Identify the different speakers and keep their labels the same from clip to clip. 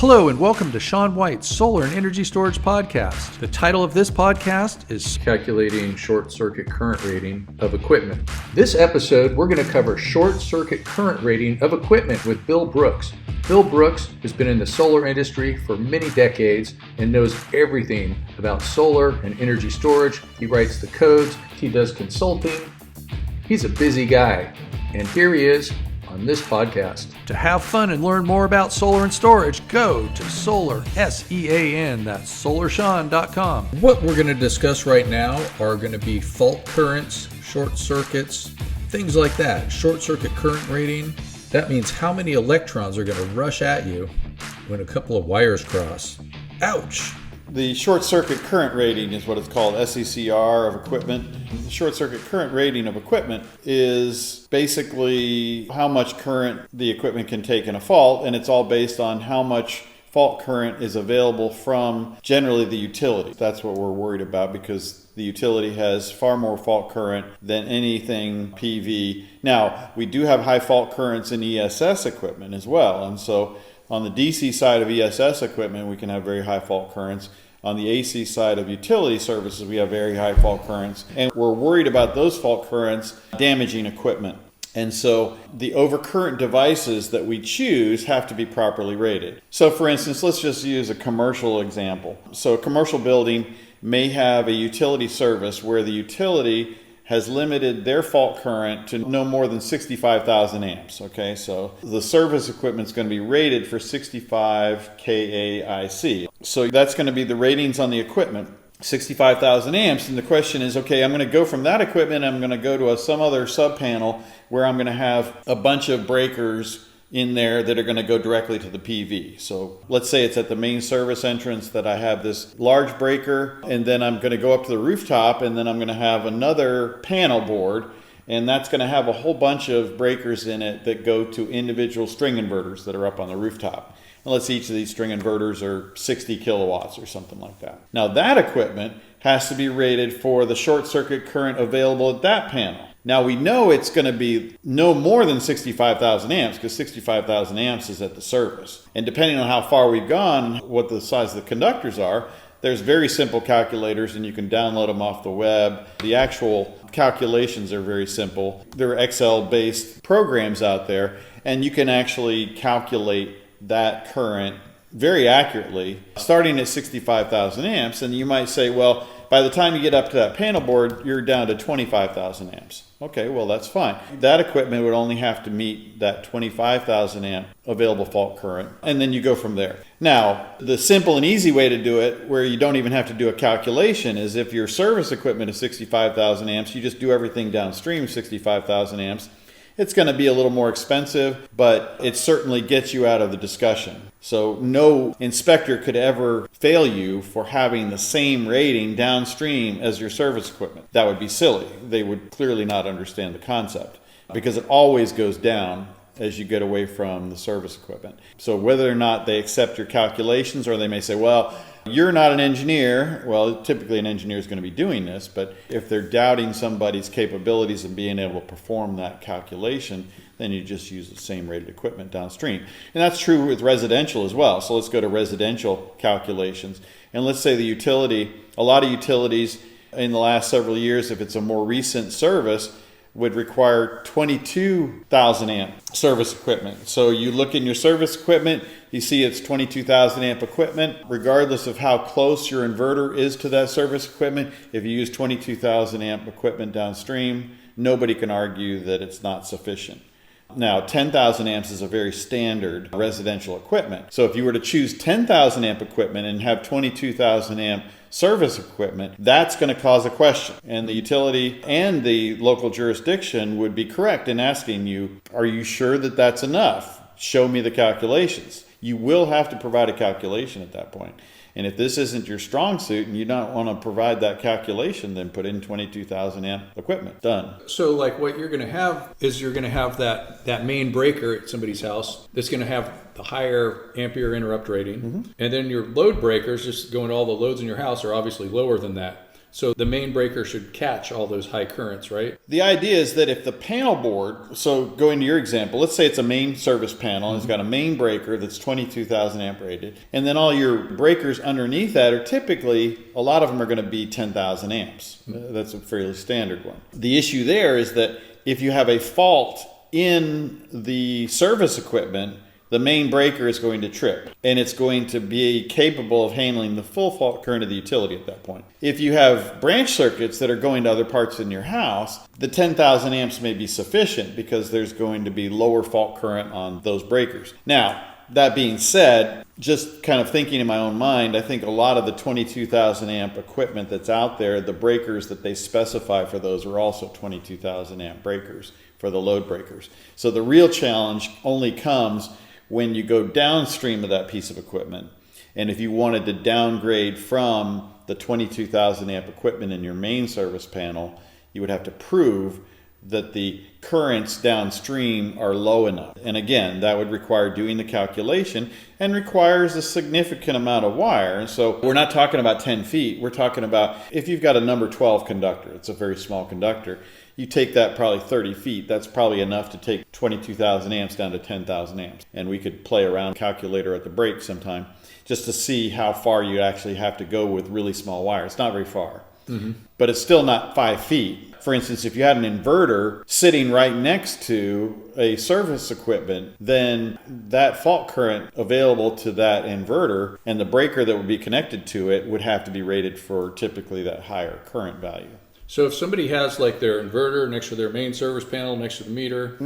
Speaker 1: Hello and welcome to Sean White's Solar and Energy Storage Podcast. The title of this podcast is Calculating Short Circuit Current Rating of Equipment. This episode, we're going to cover short circuit current rating of equipment with Bill Brooks. Bill Brooks has been in the solar industry for many decades and knows everything about solar and energy storage. He writes the codes, he does consulting. He's a busy guy, and here he is on this podcast. To have fun and learn more about solar and storage, go to Solar, S-E-A-N, that's SolarSean.com. What we're going to discuss right now are going to be fault currents, short circuits, things like that. Short circuit current rating, that means how many electrons are going to rush at you when a couple of wires cross. Ouch!
Speaker 2: The short circuit current rating is what it's called, SCCR of equipment. The short circuit current rating of equipment is basically how much current the equipment can take in a fault, and it's all based on how much fault current is available from generally the utility. That's what we're worried about because the utility has far more fault current than anything PV. Now, we do have high fault currents in ESS equipment as well, and so on the DC side of ESS equipment, we can have very high fault currents. On the AC side of utility services, we have very high fault currents. And we're worried about those fault currents damaging equipment. And so the overcurrent devices that we choose have to be properly rated. So for instance, let's just use a commercial example. So a commercial building may have a utility service where the utility has limited their fault current to no more than 65,000 amps. Okay, so the service equipment is going to be rated for 65 kAIC. So that's going to be the ratings on the equipment, 65,000 amps. And the question is, okay, I'm going to go from that equipment, I'm going to go to some other sub panel where I'm going to have a bunch of breakers in there that are going to go directly to the PV. So let's say it's at the main service entrance that I have this large breaker, and then I'm going to go up to the rooftop, and then I'm going to have another panel board, and that's going to have a whole bunch of breakers in it that go to individual string inverters that are up on the rooftop. And let's say each of these string inverters are 60 kilowatts or something like that. Now that equipment has to be rated for the short circuit current available at that panel. Now we know it's going to be no more than 65,000 amps because 65,000 amps is at the service. And depending on how far we've gone, what the size of the conductors are, there's very simple calculators and you can download them off the web. The actual calculations are very simple. There are Excel-based programs out there and you can actually calculate that current very accurately starting at 65,000 amps. And you might say, well, by the time you get up to that panel board, you're down to 25,000 amps. Okay, well, that's fine. That equipment would only have to meet that 25,000 amp available fault current, and then you go from there. Now, the simple and easy way to do it, where you don't even have to do a calculation, is if your service equipment is 65,000 amps, you just do everything downstream 65,000 amps. It's going to be a little more expensive, but it certainly gets you out of the discussion. So no inspector could ever fail you for having the same rating downstream as your service equipment. That would be silly. They would clearly not understand the concept because it always goes down as you get away from the service equipment. So whether or not they accept your calculations, or they may say, well, you're not an engineer. Well, typically an engineer is going to be doing this, but if they're doubting somebody's capabilities and being able to perform that calculation, then you just use the same rated equipment downstream. And that's true with residential as well. So let's go to residential calculations. And let's say the utility, a lot of utilities in the last several years, if it's a more recent service, would require 22,000 amp service equipment. So you look in your service equipment, you see it's 22,000 amp equipment. Regardless of how close your inverter is to that service equipment, if you use 22,000 amp equipment downstream, nobody can argue that it's not sufficient. Now, 10,000 amps is a very standard residential equipment. So if you were to choose 10,000 amp equipment and have 22,000 amp service equipment, that's going to cause a question. And the utility and the local jurisdiction would be correct in asking you, are you sure that that's enough? Show me the calculations. You will have to provide a calculation at that point. And if this isn't your strong suit and you don't want to provide that calculation, then put in 22,000 amp equipment. Done.
Speaker 1: So like what you're going to have is you're going to have that main breaker at somebody's house that's going to have the higher ampere interrupt rating. Mm-hmm. And then your load breakers, just going to all the loads in your house, are obviously lower than that. So the main breaker should catch all those high currents, right?
Speaker 2: The idea is that if the panel board, so going to your example, let's say it's a main service panel, and it's got a main breaker that's 22,000 amp rated, and then all your breakers underneath that are typically, a lot of them are going to be 10,000 amps. That's a fairly standard one. The issue there is that if you have a fault in the service equipment, the main breaker is going to trip, and it's going to be capable of handling the full fault current of the utility at that point. If you have branch circuits that are going to other parts in your house, the 10,000 amps may be sufficient because there's going to be lower fault current on those breakers. Now, that being said, just kind of thinking in my own mind, I think a lot of the 22,000 amp equipment that's out there, the breakers that they specify for those are also 22,000 amp breakers for the load breakers. So the real challenge only comes when you go downstream of that piece of equipment. And if you wanted to downgrade from the 22,000 amp equipment in your main service panel, you would have to prove that the currents downstream are low enough. And again, that would require doing the calculation and requires a significant amount of wire. And so we're not talking about 10 feet. We're talking about if you've got a number 12 conductor, it's a very small conductor, you take that probably 30 feet, that's probably enough to take 22,000 amps down to 10,000 amps. And we could play around calculator at the break sometime just to see how far you actually have to go with really small wire. It's not very far, but it's still not 5 feet. For instance, if you had an inverter sitting right next to a service equipment, then that fault current available to that inverter and the breaker that would be connected to it would have to be rated for typically that higher current value.
Speaker 1: So if somebody has like their inverter next to their main service panel, next to the meter,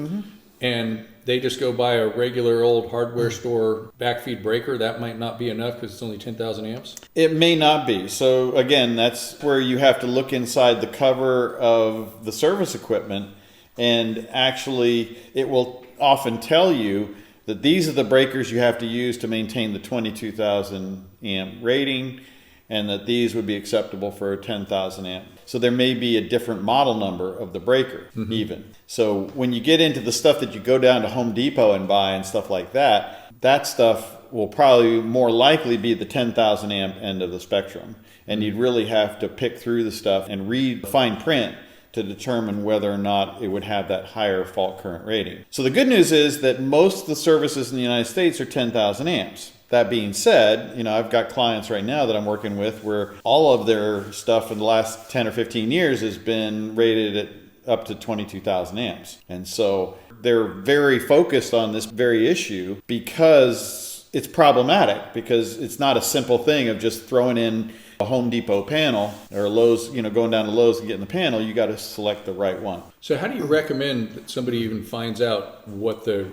Speaker 1: and they just go buy a regular old hardware store backfeed breaker, that might not be enough because it's only 10,000 amps?
Speaker 2: It may not be. So again, that's where you have to look inside the cover of the service equipment, and actually it will often tell you that these are the breakers you have to use to maintain the 22,000 amp rating, and that these would be acceptable for a 10,000 amp. So there may be a different model number of the breaker even. So when you get into the stuff that you go down to Home Depot and buy and stuff like that, that stuff will probably more likely be the 10,000 amp end of the spectrum. And you'd really have to pick through the stuff and read the fine print to determine whether or not it would have that higher fault current rating. So the good news is that most of the services in the United States are 10,000 amps. That being said, I've got clients right now that I'm working with where all of their stuff in the last 10 or 15 years has been rated at up to 22,000 amps. And so they're very focused on this very issue because it's problematic, because it's not a simple thing of just throwing in a Home Depot panel or a Lowe's, going down to Lowe's and getting the panel. You got to select the right one.
Speaker 1: So how do you recommend that somebody even finds out what the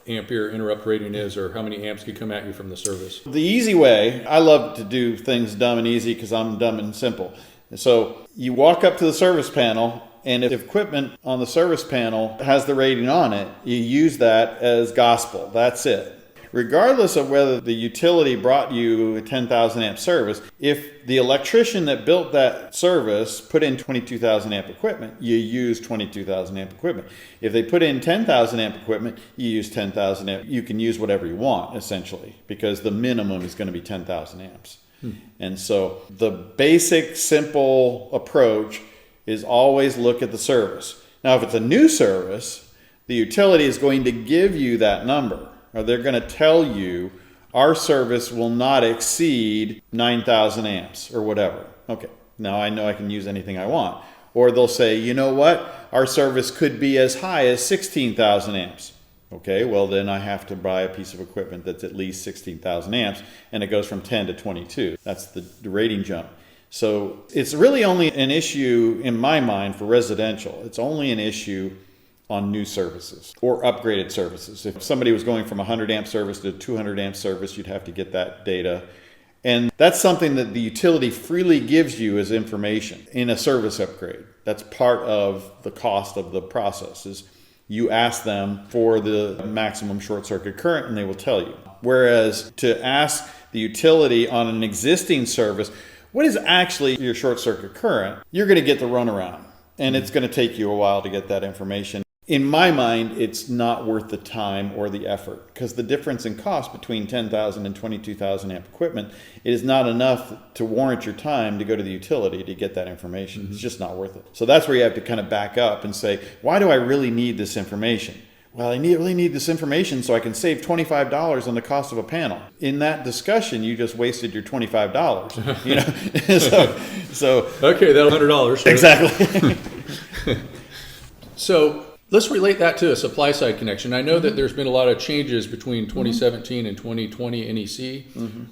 Speaker 1: ampere interrupt rating is, or how many amps could come at you from the service?
Speaker 2: The easy way, I love to do things dumb and easy because I'm dumb and simple. So you walk up to the service panel, and if equipment on the service panel has the rating on it, you use that as gospel. That's it. Regardless of whether the utility brought you a 10,000 amp service, if the electrician that built that service put in 22,000 amp equipment, you use 22,000 amp equipment. If they put in 10,000 amp equipment, you use 10,000 amp. You can use whatever you want, essentially, because the minimum is going to be 10,000 amps. And so the basic, simple approach is always look at the service. Now, if it's a new service, the utility is going to give you that number. Or they're going to tell you our service will not exceed 9,000 amps or whatever. Okay, now I know I can use anything I want. Or they'll say, you know what, our service could be as high as 16,000 amps. Okay, well then I have to buy a piece of equipment that's at least 16,000 amps, and it goes from 10 to 22. That's the rating jump. So it's really only an issue in my mind for residential. It's only an issue on new services or upgraded services. If somebody was going from a 100 amp service to a 200 amp service, you'd have to get that data. And that's something that the utility freely gives you as information in a service upgrade. That's part of the cost of the process, is you ask them for the maximum short circuit current and they will tell you. Whereas to ask the utility on an existing service, what is actually your short circuit current, you're going to get the runaround. And it's going to take you a while to get that information. In my mind, it's not worth the time or the effort, because the difference in cost between 10,000 and 22,000 amp equipment, it is not enough to warrant your time to go to the utility to get that information. It's just not worth it. So that's where you have to kind of back up and say, why do I really need this information? Well, I really need this information so I can save $25 on the cost of a panel. In that discussion, you just wasted your $25. You know, so
Speaker 1: Okay, that'll $100.
Speaker 2: Exactly.
Speaker 1: So let's relate that to a supply side connection. I know that there's been a lot of changes between 2017 and 2020 NEC,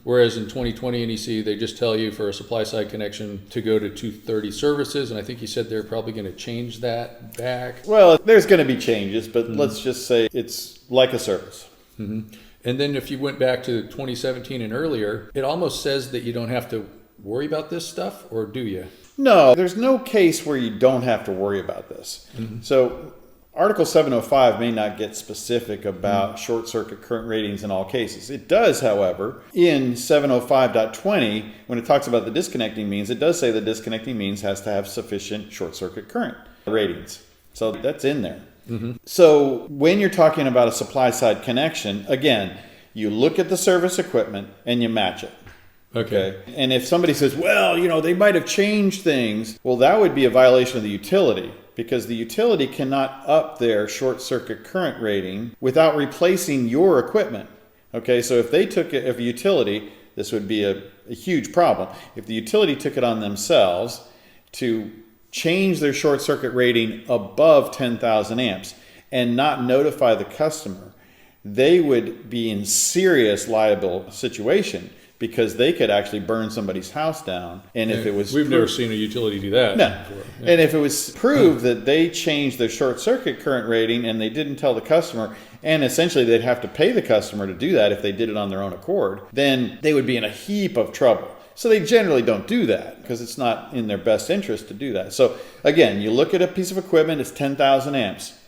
Speaker 1: whereas in 2020 NEC, they just tell you for a supply side connection to go to 230 services. And I think you said they're probably going to change that back.
Speaker 2: Well, there's going to be changes, but let's just say it's like a service.
Speaker 1: And then if you went back to 2017 and earlier, it almost says that you don't have to worry about this stuff, or do you?
Speaker 2: No, there's no case where you don't have to worry about this. So Article 705 may not get specific about short circuit current ratings in all cases. It does, however, in 705.20, when it talks about the disconnecting means, it does say the disconnecting means has to have sufficient short circuit current ratings. So that's in there. So when you're talking about a supply side connection, again, you look at the service equipment and you match it. Okay. And if somebody says, well, you know, they might have changed things, well, that would be a violation of the utility, because the utility cannot up their short circuit current rating without replacing your equipment. Okay. So if they took it, if a utility, this would be a huge problem. If the utility took it on themselves to change their short circuit rating above 10,000 amps and not notify the customer, they would be in serious liable situation, because they could actually burn somebody's house down. And if it was
Speaker 1: We've never seen a utility do that before.
Speaker 2: And if it was proved that they changed their short circuit current rating and they didn't tell the customer, and essentially they'd have to pay the customer to do that if they did it on their own accord, then they would be in a heap of trouble. So they generally don't do that because it's not in their best interest to do that. So again, you look at a piece of equipment, it's 10,000 amps.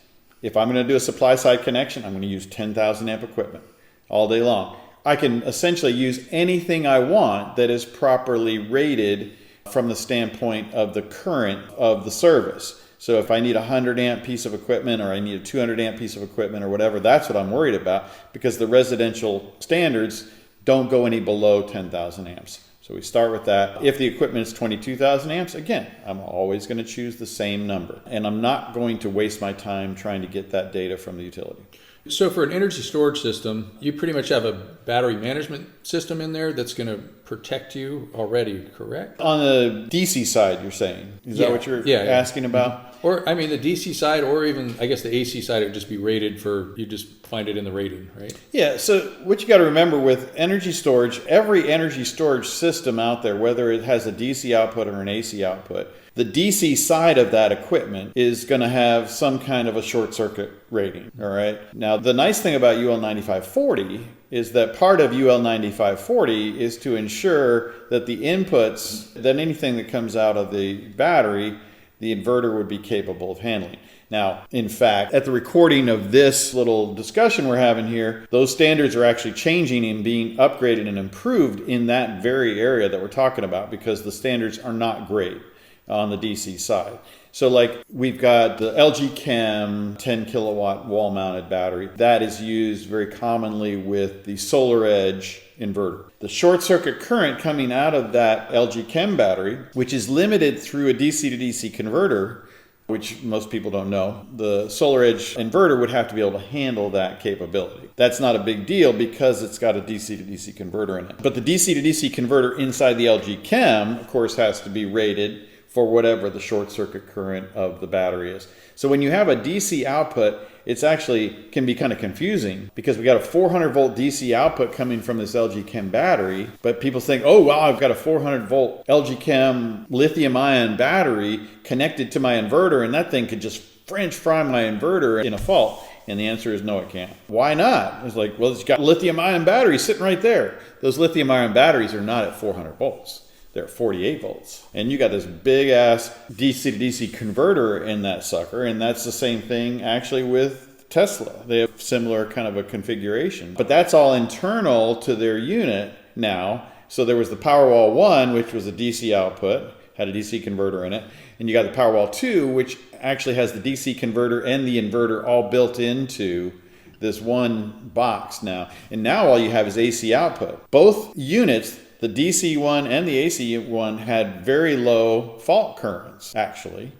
Speaker 2: If I'm going to do a supply side connection, I'm going to use 10,000 amp equipment all day long. I can essentially use anything I want that is properly rated from the standpoint of the current of the service. So if I need a 100 amp piece of equipment, or I need a 200 amp piece of equipment or whatever, that's what I'm worried about, because the residential standards don't go any below 10,000 amps. So we start with that. If the equipment is 22,000 amps, again, I'm always going to choose the same number. And I'm not going to waste my time trying to get that data from the utility.
Speaker 1: So for an energy storage system, you pretty much have a battery management system in there that's going to protect you already, correct?
Speaker 2: On the DC side, you're saying? Is that what you're asking about?
Speaker 1: Or, I mean, the DC side, or even, I guess, the AC side would just be rated for, you just find it in the rating, right?
Speaker 2: Yeah, so what you got to remember with energy storage, every energy storage system out there, whether it has a DC output or an AC output, the DC side of that equipment is going to have some kind of a short circuit rating, all right? Now, the nice thing about UL 9540 is that part of UL 9540 is to ensure that the inputs, that anything that comes out of the battery, the inverter would be capable of handling. Now, in fact, at the recording of this little discussion we're having here, those standards are actually changing and being upgraded and improved in that very area that we're talking about, because the standards are not great on the DC side. So like we've got the LG Chem 10 kilowatt wall mounted battery that is used very commonly with the SolarEdge inverter. The short circuit current coming out of that LG Chem battery, which is limited through a DC to DC converter, which most people don't know, the SolarEdge inverter would have to be able to handle that capability. That's not a big deal because it's got a DC to DC converter in it. But the DC to DC converter inside the LG Chem, of course, has to be rated for whatever the short circuit current of the battery is. So when you have a DC output, it's actually can be kind of confusing, because we got a 400 volt DC output coming from this LG Chem battery, but people think, oh wow, I've got a 400 volt LG Chem lithium ion battery connected to my inverter, and that thing could just French fry my inverter in a fault. And the answer is no, it can't. Why not? It's like, well, it's got lithium ion batteries sitting right there. Those lithium ion batteries are not at 400 volts. They're 48 volts. And you got this big ass DC to DC converter in that sucker. And that's the same thing actually with Tesla. They have similar kind of a configuration. But that's all internal to their unit now. So there was the Powerwall 1, which was a DC output. had a DC converter in it. And you got the Powerwall 2, which actually has the DC converter and the inverter all built into this one box now. And now all you have is AC output. Both units, the DC one and the AC one, had very low fault currents, actually,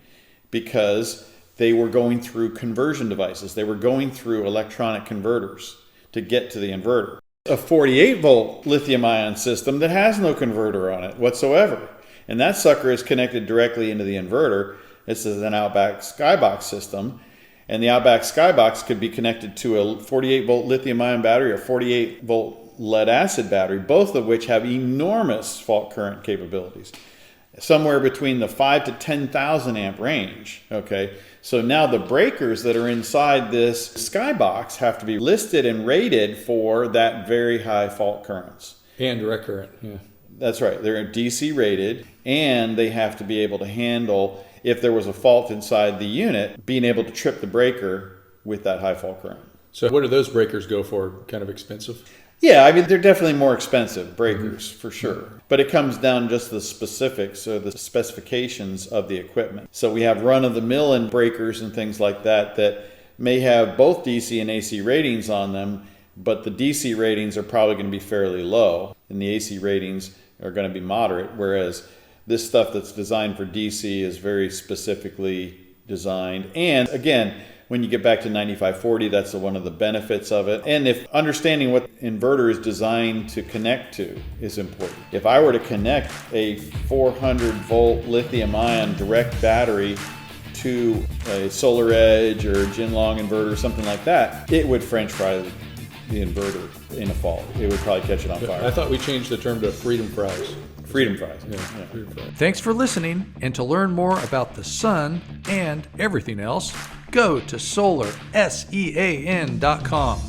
Speaker 2: because they were going through conversion devices. They were going through electronic converters to get to the inverter. A 48 volt lithium ion system that has no converter on it whatsoever. And that sucker is connected directly into the inverter. This is an Outback Skybox system. And the Outback Skybox could be connected to a 48 volt lithium ion battery or 48 volt lead acid battery, both of which have enormous fault current capabilities. Somewhere between the 5 to 10,000 amp range. Okay, so now the breakers that are inside this Skybox have to be listed and rated for that very high fault currents.
Speaker 1: And direct current, yeah.
Speaker 2: That's right. They're DC rated, and they have to be able to handle, if there was a fault inside the unit, being able to trip the breaker with that high fault current.
Speaker 1: So what do those breakers go for? Kind of expensive?
Speaker 2: Yeah, I mean, they're definitely more expensive breakers, for sure. But it comes down just the specifics or the specifications of the equipment. So we have run-of-the-mill breakers and things like that that may have both DC and AC ratings on them, but the DC ratings are probably going to be fairly low, and the AC ratings are going to be moderate, whereas this stuff that's designed for DC is very specifically designed. And again, when you get back to 9540, that's one of the benefits of it. And if understanding what inverter is designed to connect to is important. If I were to connect a 400 volt lithium ion direct battery to a Solar Edge or Jinlong inverter, something like that, it would French fry the inverter in a fault. It would probably catch it on fire.
Speaker 1: I thought we changed the term to freedom fries.
Speaker 2: Freedom fries.
Speaker 1: Yeah. Freedom fries. Thanks for listening, and to learn more about the sun and everything else, go to solarsean.com.